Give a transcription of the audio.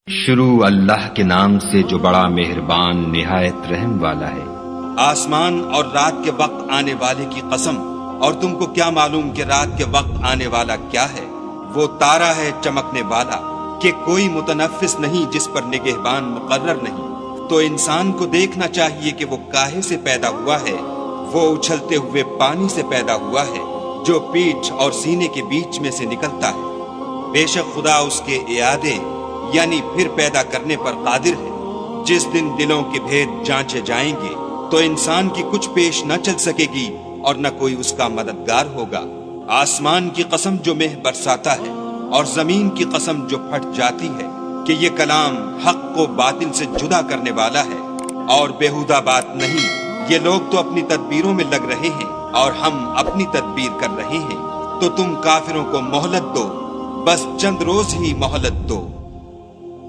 شروع اللہ کے نام سے جو بڑا مہربان نہایت رحم والا ہے۔ آسمان اور رات کے وقت آنے والے کی قسم، اور تم کو کیا معلوم کہ رات کے وقت آنے والا کیا ہے؟ وہ تارا ہے چمکنے والا کہ کوئی متنفس نہیں جس پر نگہبان مقرر نہیں۔ تو انسان کو دیکھنا چاہیے کہ وہ کاہے سے پیدا ہوا ہے؟ وہ اچھلتے ہوئے پانی سے پیدا ہوا ہے جو پیٹھ اور سینے کے بیچ میں سے نکلتا ہے۔ بے شک خدا اس کے اعادے یعنی پھر پیدا کرنے پر قادر ہے۔ جس دن دلوں کے بھید جانچے جائیں گے تو انسان کی کچھ پیش نہ چل سکے گی اور نہ کوئی اس کا مددگار ہوگا۔ آسمان کی قسم جو مہ برساتا ہے اور زمین کی قسم جو پھٹ جاتی ہے کہ یہ کلام حق کو باطل سے جدا کرنے والا ہے اور بیہودہ بات نہیں۔ یہ لوگ تو اپنی تدبیروں میں لگ رہے ہیں اور ہم اپنی تدبیر کر رہے ہیں، تو تم کافروں کو مہلت دو، بس چند روز ہی مہلت دو۔